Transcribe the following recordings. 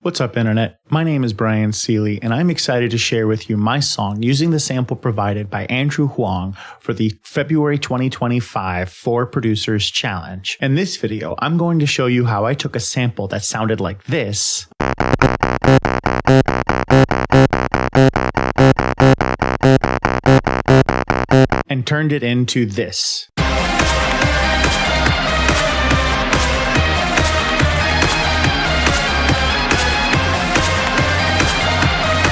What's up, Internet? My name is Brian Ceely, and I'm excited to share with you my song using the sample provided by Andrew Huang for the February 2025 4 Producers Challenge. In this video, I'm going to show you how I took a sample that sounded like this and turned it into this.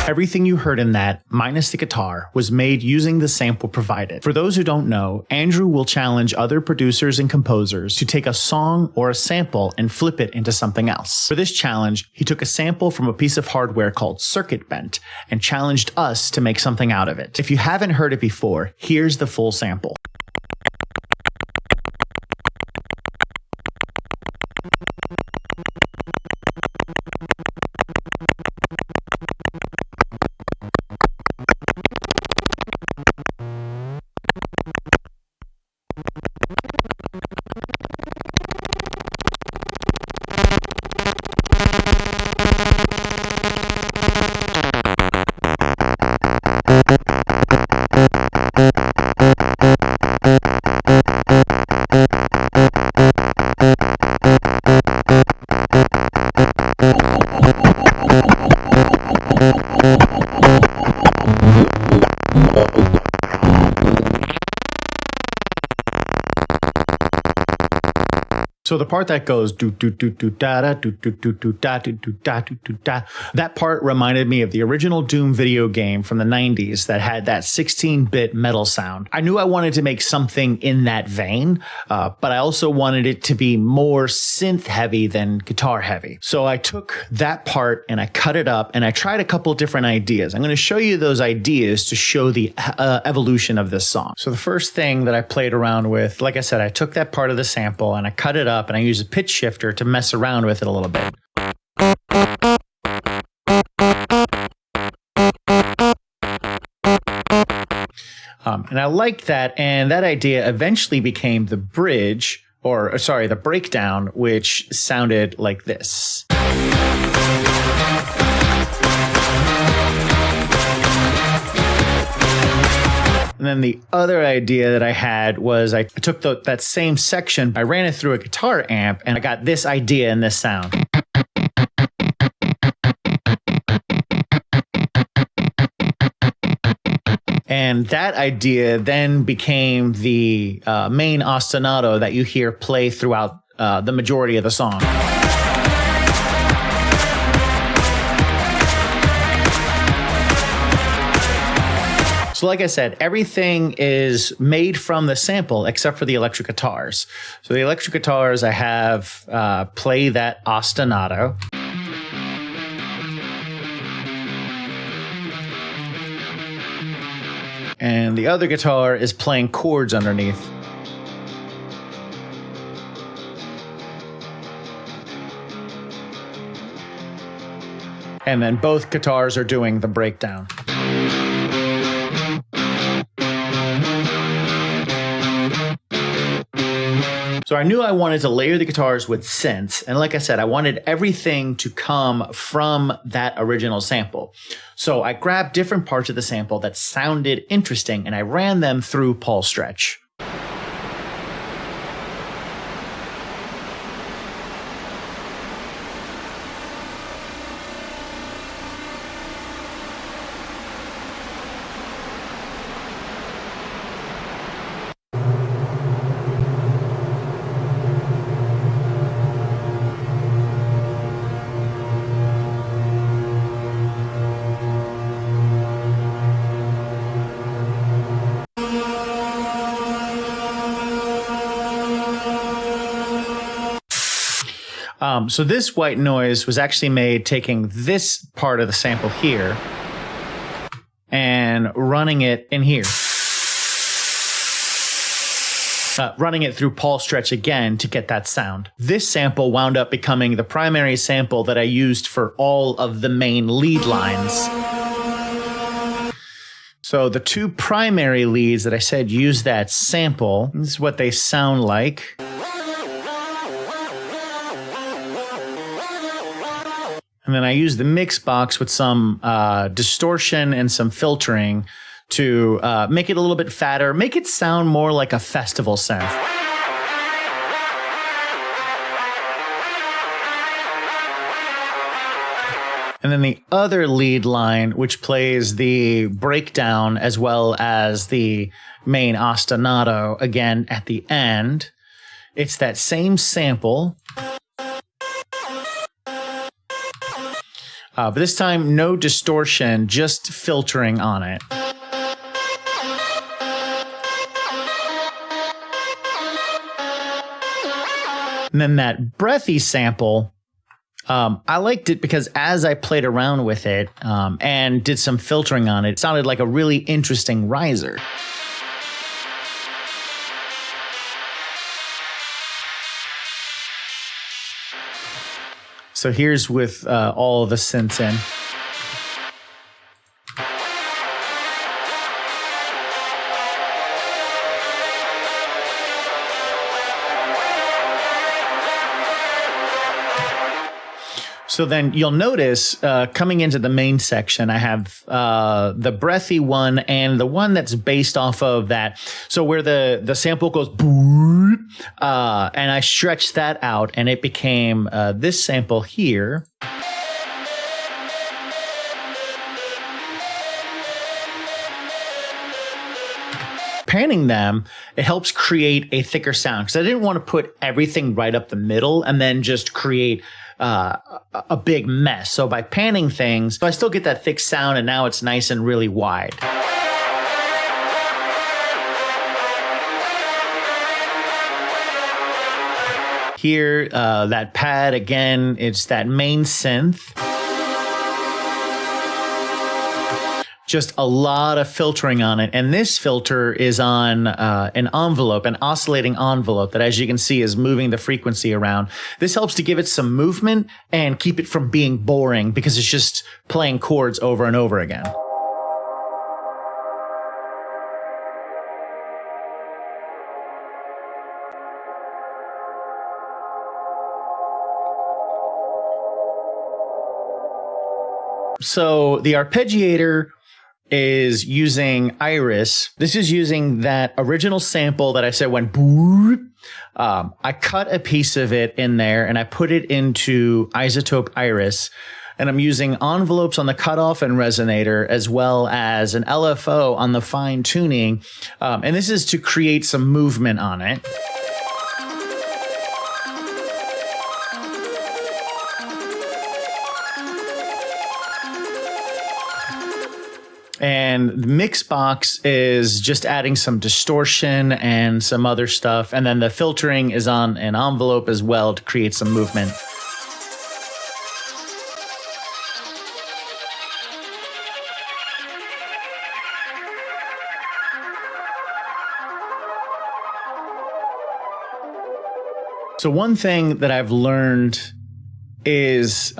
Everything you heard in that, minus the guitar, was made using the sample provided. For those who don't know, Andrew will challenge other producers and composers to take a song or a sample and flip it into something else. For this challenge, he took a sample from a piece of hardware called Circuit Bent and challenged us to make something out of it. If you haven't heard it before, here's the full sample. So the part that goes do do do do da da do do do do da do do da do do da, that part reminded me of the original Doom video game from the 90s that had that 16-bit metal sound. I knew I wanted to make something in that vein, but I also wanted it to be more synth heavy than guitar heavy. So I took that part and I cut it up and I tried a couple different ideas. I'm going to show you those ideas to show the evolution of this song. So the first thing that I played around with, like I said, I took that part of the sample and I cut it up and I used a pitch shifter to mess around with it a little bit. And I liked that, and that idea eventually became the bridge, or sorry, the breakdown, which sounded like this. And then the other idea that I had was I took that same section, I ran it through a guitar amp, and I got this idea and this sound. And that idea then became the main ostinato that you hear play throughout the majority of the song. So like I said, everything is made from the sample except for the electric guitars. So the electric guitars, I have play that ostinato. And the other guitar is playing chords underneath. And then both guitars are doing the breakdown. So I knew I wanted to layer the guitars with synths. And like I said, I wanted everything to come from that original sample. So I grabbed different parts of the sample that sounded interesting and I ran them through Paul Stretch. So this white noise was actually made taking this part of the sample here and running it in here. Running it through Paul Stretch again to get that sound. This sample wound up becoming the primary sample that I used for all of the main lead lines. So the two primary leads that I said use that sample, this is what they sound like. And then I use the mix box with some distortion and some filtering to make it a little bit fatter, make it sound more like a festival synth. And then the other lead line, which plays the breakdown as well as the main ostinato again at the end. It's that same sample. But this time, no distortion, just filtering on it. And then that breathy sample, I liked it because as I played around with it and did some filtering on it, it sounded like a really interesting riser. So here's with all the synths in. So then you'll notice coming into the main section, I have the breathy one and the one that's based off of that. So where the sample goes, and I stretched that out and it became this sample here. Panning them, it helps create a thicker sound because I didn't want to put everything right up the middle and then just create a big mess. So by panning things, I still get that thick sound and now it's nice and really wide. Here, that pad, again, it's that main synth. Just a lot of filtering on it. And this filter is on an envelope, an oscillating envelope that, as you can see, is moving the frequency around. This helps to give it some movement and keep it from being boring because it's just playing chords over and over again. So the arpeggiator is using Iris. This is using that original sample that I said went boop. I cut a piece of it in there and I put it into isotope Iris. And I'm using envelopes on the cutoff and resonator as well as an LFO on the fine tuning. And this is to create some movement on it. And the mix box is just adding some distortion and some other stuff. And then the filtering is on an envelope as well to create some movement. So one thing that I've learned is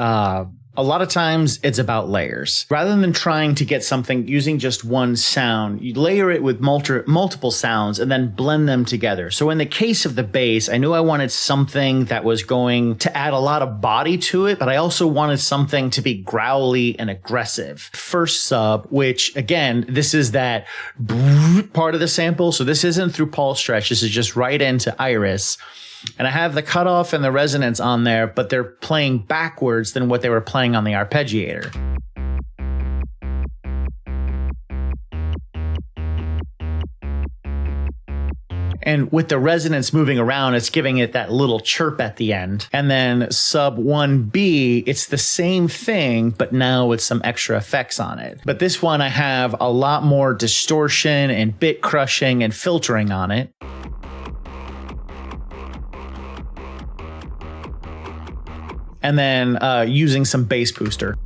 a lot of times it's about layers. Rather than trying to get something using just one sound, you layer it with multiple sounds and then blend them together. So in the case of the bass, I knew I wanted something that was going to add a lot of body to it, but I also wanted something to be growly and aggressive. First sub, which again, this is that part of the sample. So this isn't through pulse stretch. This is just right into Iris. And I have the cutoff and the resonance on there, but they're playing backwards than what they were playing on the arpeggiator. And with the resonance moving around, it's giving it that little chirp at the end. And then sub 1B, it's the same thing, but now with some extra effects on it. But this one, I have a lot more distortion and bit crushing and filtering on it. And then using some bass booster.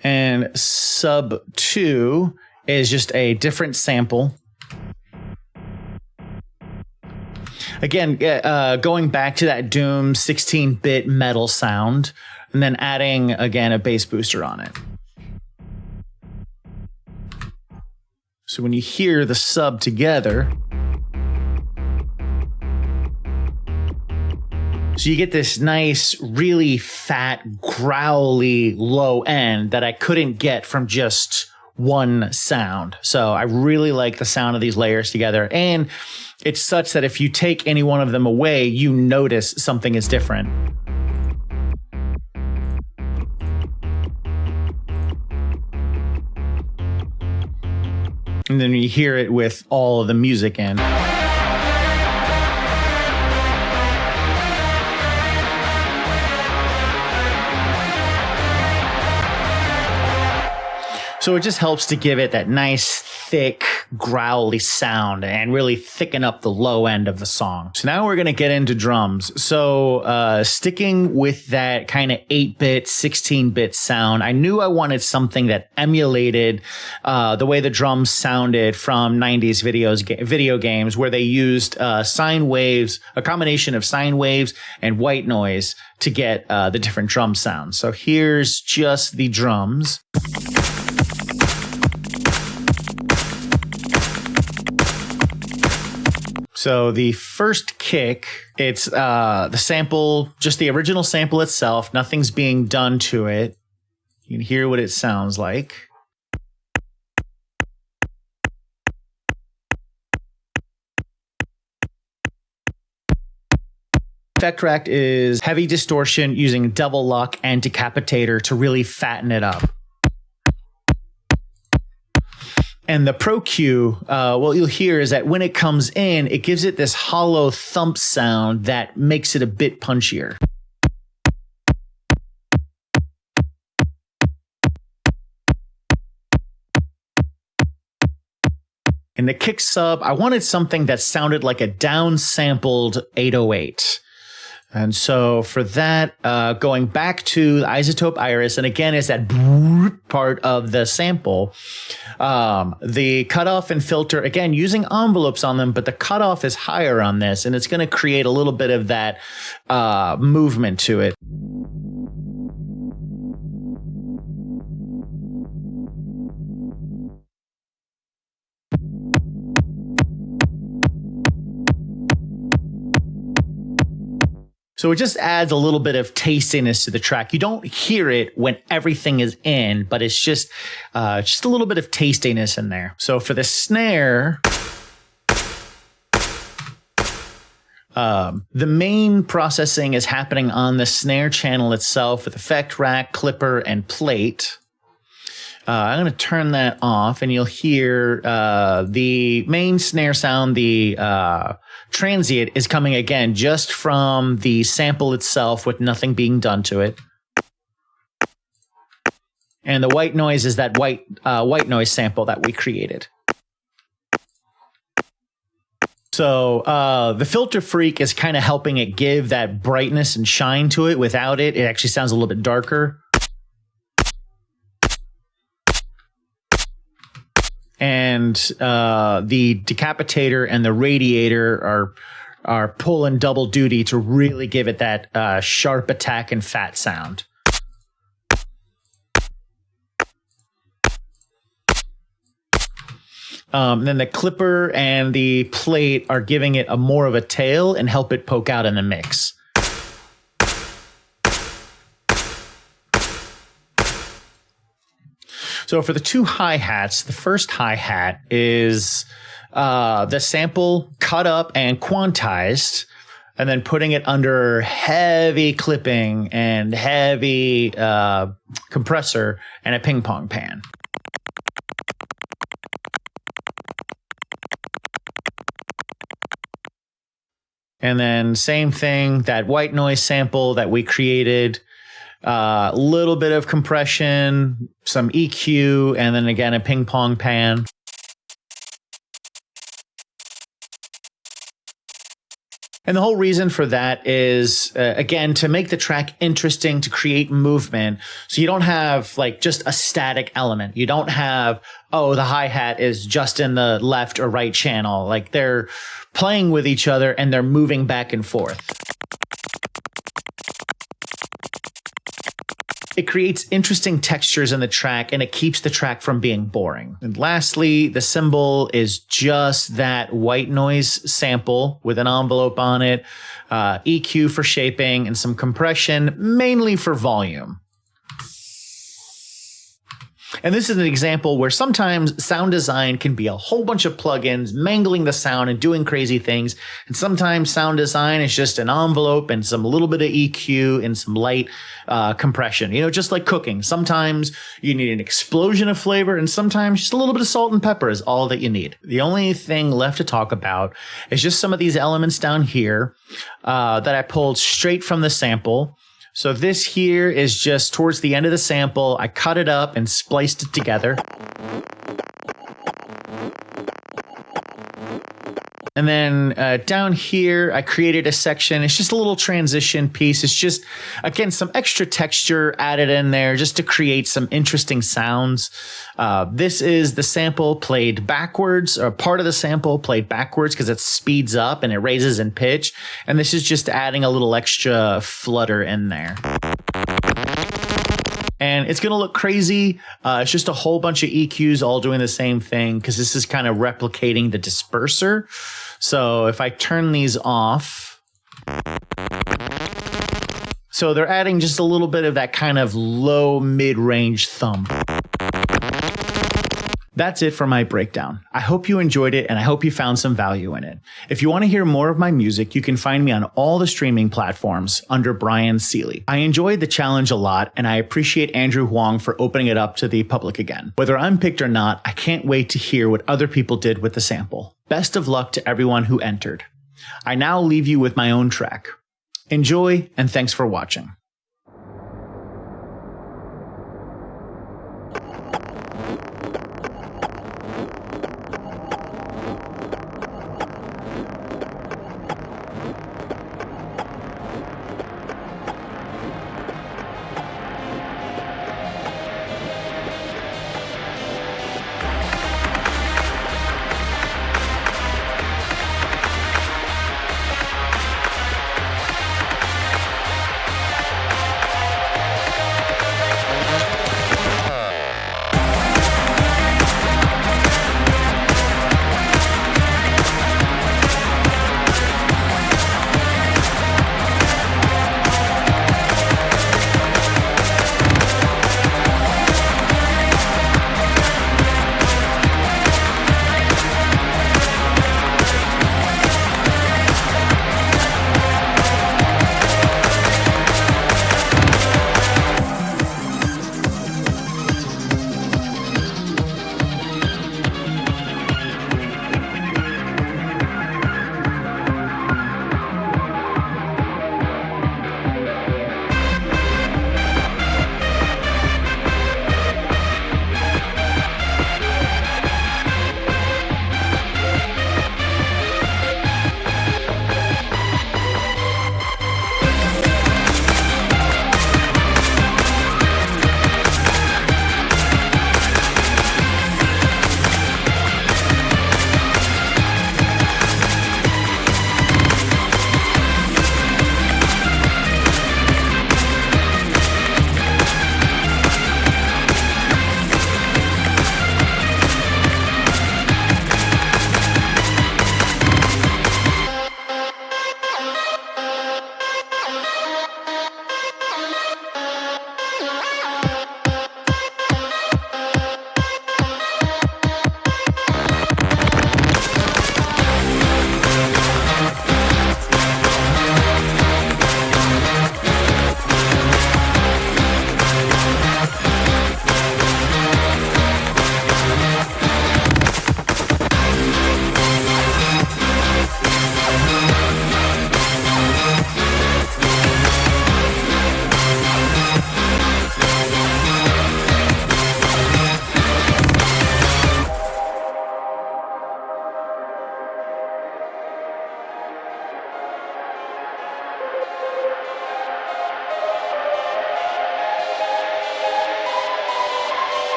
And sub 2 is just a different sample. Again, going back to that Doom 16-bit metal sound, and then adding, again, a bass booster on it. So when you hear the sub So you get this nice, really fat, growly low end that I couldn't get from just one sound. So I really like the sound of these layers together. And it's such that if you take any one of them away, you notice something is different. And then you hear it with all of the music in. So it just helps to give it that nice, thick, growly sound and really thicken up the low end of the song. So now we're going to get into drums. So sticking with that kind of 8-bit, 16-bit sound, I knew I wanted something that emulated the way the drums sounded from 90s video games, where they used sine waves, a combination of sine waves and white noise to get the different drum sounds. So here's just the drums. So the first kick, it's the sample, just the original sample itself. Nothing's being done to it. You can hear what it sounds like. Effect track is heavy distortion using double lock and decapitator to really fatten it up. And the Pro Q, what you'll hear is that when it comes in, it gives it this hollow thump sound that makes it a bit punchier. In the kick sub, I wanted something that sounded like a down-sampled 808. And so for that, going back to the isotope iris, and again, is that part of the sample. The cutoff and filter, again, using envelopes on them, but the cutoff is higher on this, and it's going to create a little bit of that movement to it. So it just adds a little bit of tastiness to the track. You don't hear it when everything is in, but it's just a little bit of tastiness in there. So for the snare, the main processing is happening on the snare channel itself with effect rack, clipper, and plate. I'm going to turn that off, and you'll hear the main snare sound, the transient, is coming again just from the sample itself with nothing being done to it. And the white noise is that white noise sample that we created. So the filter freak is kind of helping it give that brightness and shine to it. Without it, it actually sounds a little bit darker. And the decapitator and the radiator are pulling double duty to really give it that sharp attack and fat sound. Then the clipper and the plate are giving it a more of a tail and help it poke out in the mix. So for the two hi-hats, the first hi-hat is the sample cut up and quantized, and then putting it under heavy clipping and heavy compressor and a ping pong pan. And then same thing, that white noise sample that we created. A little bit of compression, some EQ, and then again a ping pong pan. And the whole reason for that is, again, to make the track interesting, to create movement. So you don't have like just a static element. You don't have, oh, the hi-hat is just in the left or right channel. Like they're playing with each other and they're moving back and forth. It creates interesting textures in the track, and it keeps the track from being boring. And lastly, the cymbal is just that white noise sample with an envelope on it, EQ for shaping, and some compression, mainly for volume. And this is an example where sometimes sound design can be a whole bunch of plugins mangling the sound and doing crazy things. And sometimes sound design is just an envelope and some little bit of EQ and some light compression. You know, just like cooking. Sometimes you need an explosion of flavor, and sometimes just a little bit of salt and pepper is all that you need. The only thing left to talk about is just some of these elements down here that I pulled straight from the sample. So this here is just towards the end of the sample. I cut it up and spliced it together. And then down here, I created a section. It's just a little transition piece. It's just, again, some extra texture added in there just to create some interesting sounds. This is the sample played backwards, or part of the sample played backwards because it speeds up and it raises in pitch. And this is just adding a little extra flutter in there. And it's going to look crazy. It's just a whole bunch of EQs all doing the same thing because this is kind of replicating the disperser. So if I turn these off, so they're adding just a little bit of that kind of low mid-range thump. That's it for my breakdown. I hope you enjoyed it, and I hope you found some value in it. If you want to hear more of my music, you can find me on all the streaming platforms under Brian Ceely. I enjoyed the challenge a lot, and I appreciate Andrew Huang for opening it up to the public again. Whether I'm picked or not, I can't wait to hear what other people did with the sample. Best of luck to everyone who entered. I now leave you with my own track. Enjoy, and thanks for watching.